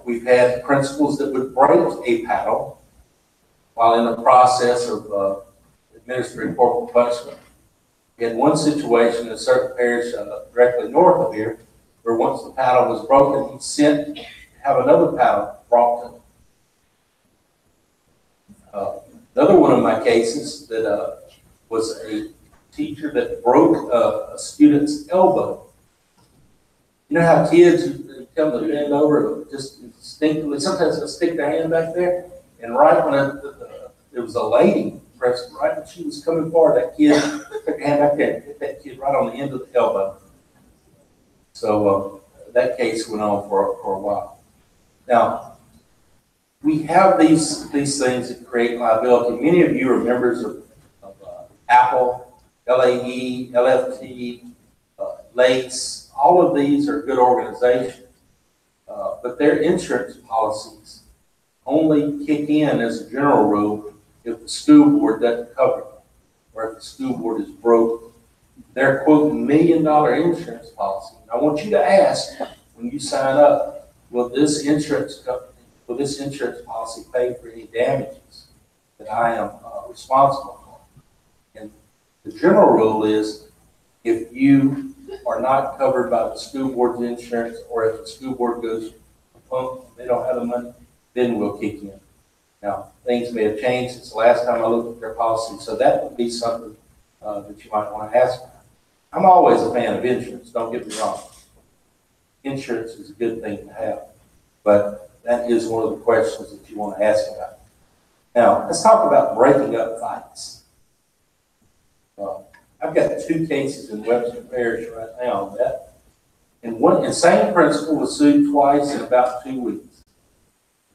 We've had principals that would break a paddle while in the process of administering corporal punishment. We had one situation in a certain parish directly north of here, where once the paddle was broken, he sent to have another paddle brought to him. Another one of my cases that was a teacher that broke a student's elbow. You know how kids come to bend over just instinctively, sometimes they'll stick their hand back there, and right when there was a lady present, right when she was coming forward, that kid took her hand back there and hit that kid right on the end of the elbow. So that case went on for a while. Now, we have these things that create liability. Many of you are members of Apple, LAE, LFT, LACE. All of these are good organizations, but their insurance policies only kick in as a general rule if the school board doesn't cover it, or if the school board is broke. They're quoting $1 million insurance policy. I want you to ask when you sign up, will this insurance policy pay for any damages that I am responsible for? And the general rule is if you are not covered by the school board's insurance, or if the school board goes pump, they don't have the money, then we'll kick in. Now, things may have changed since the last time I looked at their policy, so that would be something that you might want to ask about. I'm always a fan of insurance, don't get me wrong. Insurance is a good thing to have, but that is one of the questions that you want to ask about. Now, let's talk about breaking up fights. I've got 2 cases in Webster Parish right now on that. And same principal was sued twice in about 2 weeks.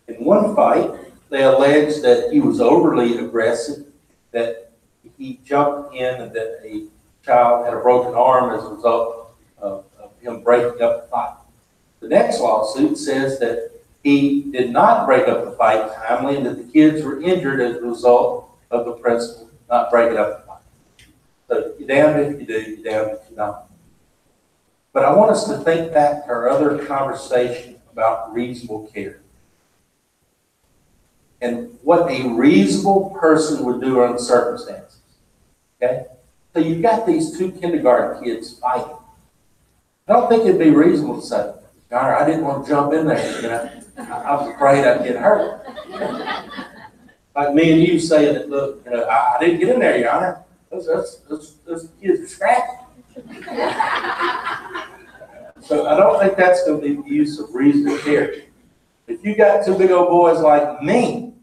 In one fight, they alleged that he was overly aggressive, that he jumped in and that a child had a broken arm as a result of him breaking up the fight. The next lawsuit says that he did not break up the fight timely and that the kids were injured as a result of the principal not breaking up the fight. So you're damned if you do, you're damned if you don't. But I want us to think back to our other conversation about reasonable care and what a reasonable person would do under circumstances. Okay? So you've got these 2 kindergarten kids fighting. I don't think it'd be reasonable to say, Connor, I didn't want to jump in there. You know, I was afraid I'd get hurt. Like me and you saying that, look, you know, I didn't get in there, Your Honor. Those kids are scrappy. So I don't think that's going to be the use of reasonable care. If you got 2 big old boys like me,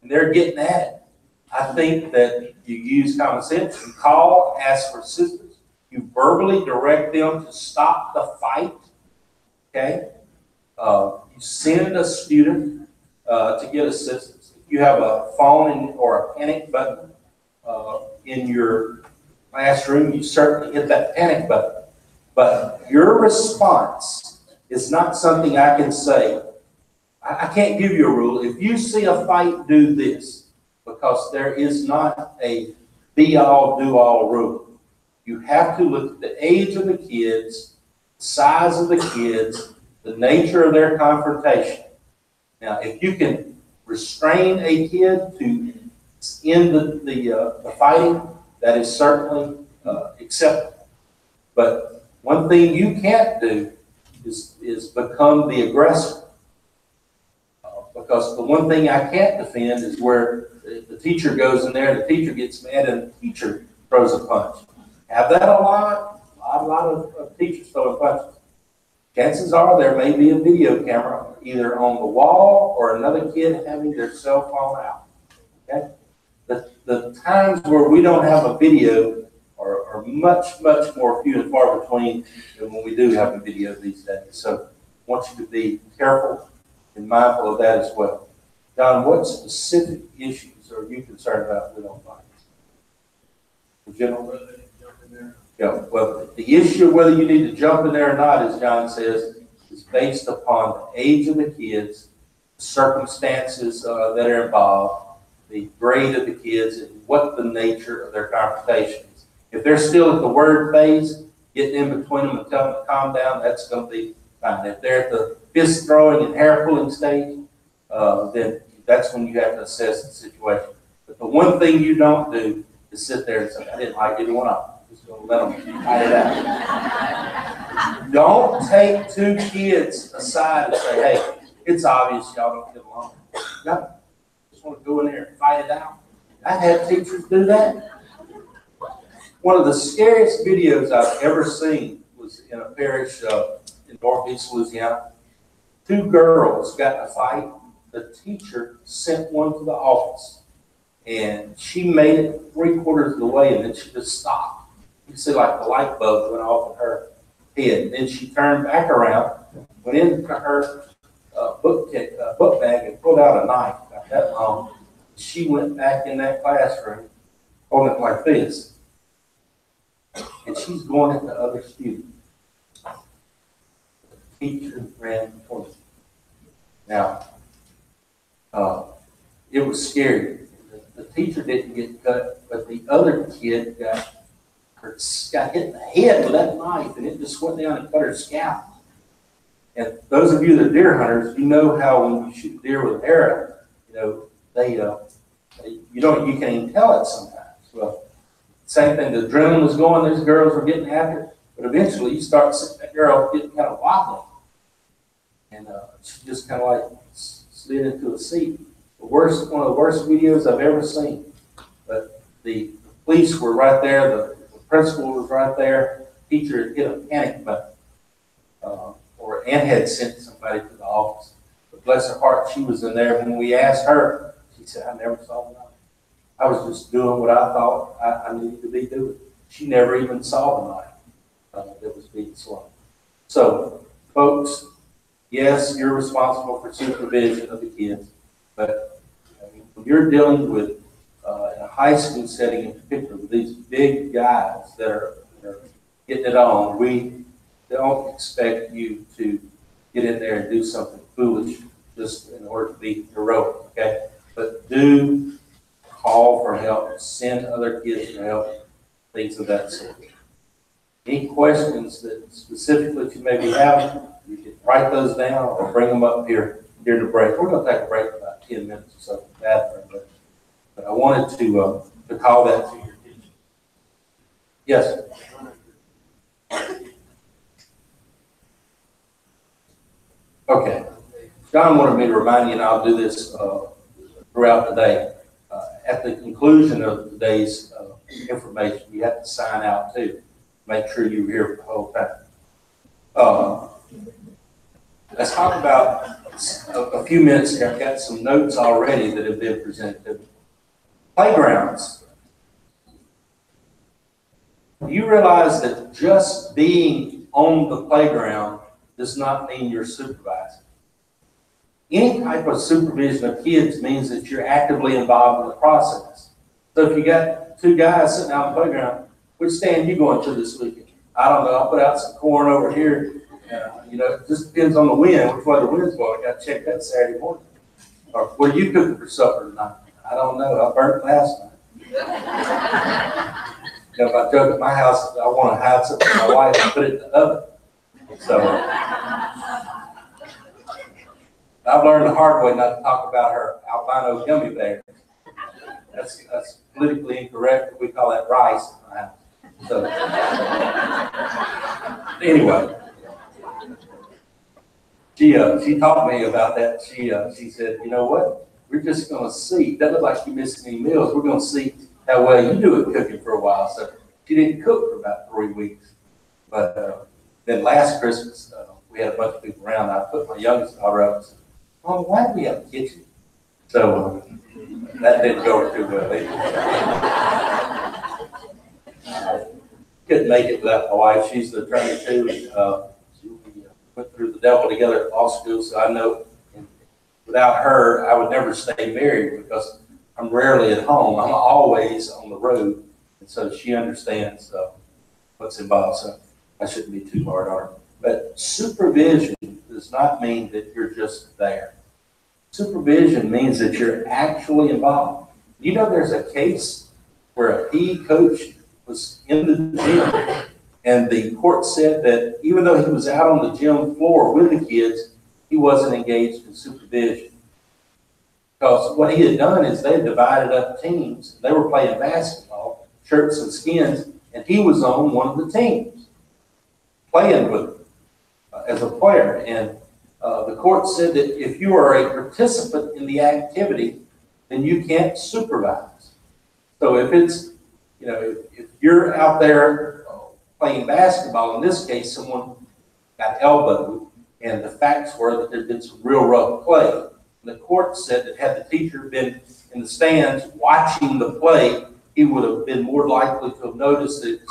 and they're getting at it, I think that you use common sense. You call, ask for assistance. You verbally direct them to stop the fight. Okay? You send a student to get assistance. If you have a phone or a panic button in your classroom, you certainly hit that panic button. But your response is not something I can say. I can't give you a rule. If you see a fight, do this, because there is not a be-all, do-all rule. You have to look at the age of the kids, the size of the kids, the nature of their confrontation. Now, if you can restrain a kid to end the fighting, that is certainly acceptable. But one thing you can't do is become the aggressor. Because the one thing I can't defend is where the teacher goes in there, the teacher gets mad, and the teacher throws a punch. Have that a lot of teachers throwing punches. Chances are there may be a video camera either on the wall or another kid having their cell phone out. Okay? The times where we don't have a video are much, much more few and far between than when we do have a video these days. So I want you to be careful and mindful of that as well. John, what specific issues are you concerned about with on violence? In general? Yeah, well, the issue of whether you need to jump in there or not, as John says, is based upon the age of the kids, the circumstances that are involved, the grade of the kids, and what the nature of their confrontation is. If they're still at the word phase, getting in between them and telling them to calm down, that's going to be fine. If they're at the fist throwing and hair pulling stage, then that's when you have to assess the situation. But the one thing you don't do is sit there and say, I didn't like either one of them. Just going to let them fight it out. Don't take two kids aside and say, hey, it's obvious y'all don't get along. No, just want to go in there and fight it out. I've had teachers do that. One of the scariest videos I've ever seen was in a parish in northeast Louisiana. Two girls got in a fight. The teacher sent one to the office, and she made it 3/4 of the way, and then she just stopped. You see, like the light bulb went off in her head. Then she turned back around, went into her book bag, and pulled out a knife about that long. She went back in that classroom holding it like this, and she's going at the other student. The teacher ran towards her. Now, it was scary. The teacher didn't get cut, but the other kid got hit in the head with that knife, and it just went down and cut her scalp. And those of you that are deer hunters, you know how when you shoot deer with an arrow, you know, you can't even tell it sometimes. Well, same thing, the adrenaline was going, these girls were getting after it, but eventually you start seeing that girl getting kind of wobbly. And she just kind of like slid into a seat. One of the worst videos I've ever seen. But the police were right there, the principal was right there, teacher had hit a panic button, and had sent somebody to the office. But bless her heart, she was in there. When we asked her, she said, I never saw the knife. I was just doing what I thought I needed to be doing. She never even saw the knife that was being swung. So, folks, yes, you're responsible for supervision of the kids, but when you're dealing with, in a high school setting in particular, with these big guys that are getting it on, we don't expect you to get in there and do something foolish just in order to be heroic, okay? But do call for help, send other kids for help, things of that sort. Any questions that specifically you may be having, you can write those down or bring them up here during the break. We're going to take a break for about 10 minutes or so, but I wanted to call that to your attention. Yes? Okay. John wanted me to remind you, and I'll do this throughout the day. At the conclusion of today's information, you have to sign out too. Make sure you're here for the whole time. Let's talk about a few minutes here. I've got some notes already that have been presented to me. Playgrounds. Do you realize that just being on the playground does not mean you're supervising? Any type of supervision of kids means that you're actively involved in the process. So if you got two guys sitting out on the playground, which stand you going to this weekend? I don't know, I'll put out some corn over here. You know, it just depends on the wind, which way the wind's blowing. I got to check that Saturday morning. Or what are you cooking for supper tonight? I don't know. I burnt last night. You know, if I joke at my house, I want to hide something from my wife and put it in the oven. So I've learned the hard way not to talk about her albino gummy bears. That's politically incorrect. We call that rice in my house. So anyway, she taught me about that. She said, you know what? We're just going to see. Doesn't look like you missed any meals. We're going to see how well you do at cooking for a while. So she didn't cook for about 3 weeks. But then last Christmas, we had a bunch of people around. I put my youngest daughter up and said, Mom, why do we have a kitchen? So that didn't go too well. Couldn't make it without my wife. She's the attorney too. We went through the devil together at law school, so I know without her, I would never stay married because I'm rarely at home. I'm always on the road, and so she understands what's involved. So I shouldn't be too hard on her. But supervision does not mean that you're just there. Supervision means that you're actually involved. You know, there's a case where a PE coach was in the gym, and the court said that even though he was out on the gym floor with the kids, he wasn't engaged in supervision. Because what he had done is they had divided up teams. They were playing basketball, shirts and skins, and he was on one of the teams, playing with them as a player. And the court said that if you are a participant in the activity, then you can't supervise. So if it's, you know, if you're out there playing basketball, in this case, someone got elbowed, and the facts were that there'd been some real rough play. The court said that had the teacher been in the stands watching the play, he would have been more likely to have noticed that it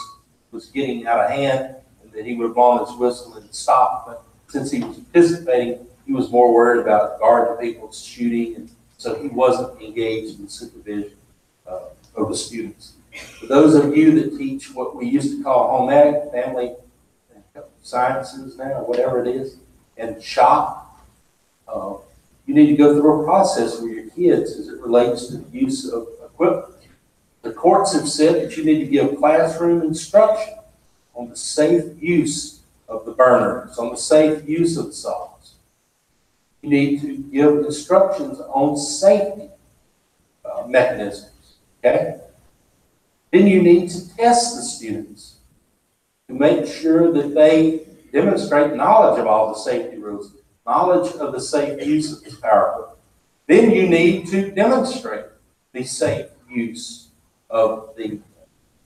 was getting out of hand, and that he would have blown his whistle and stopped. But since he was participating, he was more worried about guarding people's shooting, and so he wasn't engaged in supervision of the students. For those of you that teach what we used to call home ec, family sciences now, whatever it is, and shop, you need to go through a process with your kids as it relates to the use of equipment. The courts have said that you need to give classroom instruction on the safe use of the burners, on the safe use of the saws. You need to give instructions on safety mechanisms, okay? Then you need to test the students to make sure that they demonstrate knowledge of all the safety rules, knowledge of the safe use of the power equipment. Then you need to demonstrate the safe use of the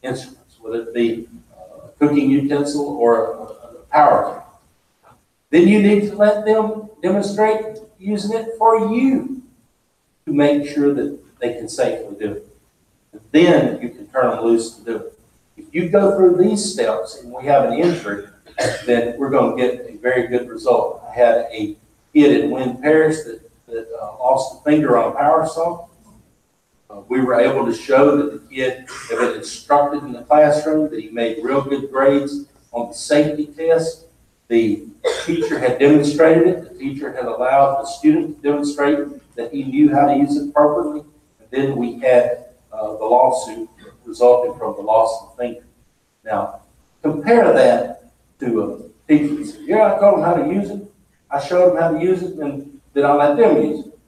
instruments, whether it be a cooking utensil or a power tool. Then you need to let them demonstrate using it for you to make sure that they can safely do it. And then you can turn them loose to do it. If you go through these steps and we have an injury, then we're going to get a very good result. I had a kid in Wynn Parish that lost a finger on a power saw. We were able to show that the kid had been instructed in the classroom, that he made real good grades on the safety test. The teacher had demonstrated it. The teacher had allowed the student to demonstrate that he knew how to use it appropriately. And then we had the lawsuit resulting from the loss of the finger. Now, compare that to a teacher who said, yeah, I told them how to use it. I showed them how to use it, and then I let them use it.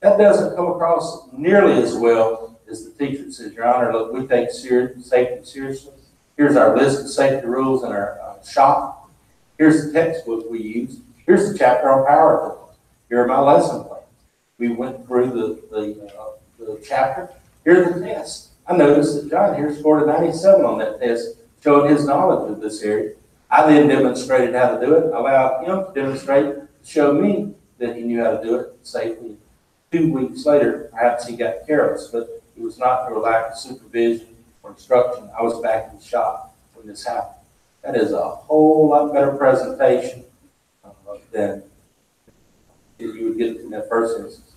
That doesn't come across nearly as well as the teacher that says, Your Honor, look, we take safety seriously. Here's our list of safety rules in our shop. Here's the textbook we use. Here's the chapter on power tools. Here are my lesson plans. We went through the chapter. Here's the test. I noticed that John here scored a 97 on that test, showing his knowledge of this area. I then demonstrated how to do it, allowed him to demonstrate, to show me that he knew how to do it safely. 2 weeks later, perhaps he got careless, but it was not through a lack of supervision or instruction. I was back in the shop when this happened. That is a whole lot better presentation than you would get in that first instance.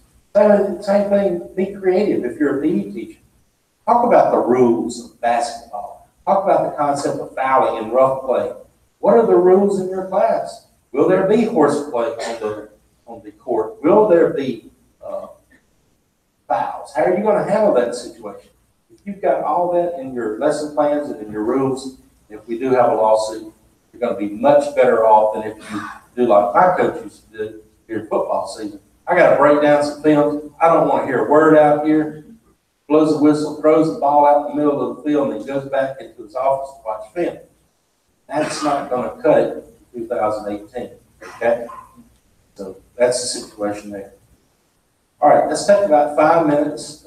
Same thing, be creative if you're a PE teacher. Talk about the rules of basketball. Talk about the concept of fouling and rough play. What are the rules in your class? Will there be horseplay on the court? Will there be fouls? How are you going to handle that situation? If you've got all that in your lesson plans and in your rules, if we do have a lawsuit, you're going to be much better off than if you do like my coach used to do during football season. I got to break down some films. I don't want to hear a word out here. Blows a whistle, throws the ball out in the middle of the field, and then goes back into his office to watch film. That's not going to cut it in 2018. Okay? So that's the situation there. All right, let's take about 5 minutes.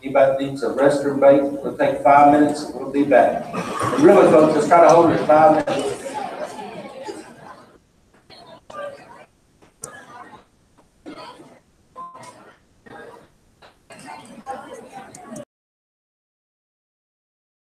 Anybody needs a restroom break? We'll take 5 minutes and we'll be back. And really, folks, let's try to hold it at 5 minutes.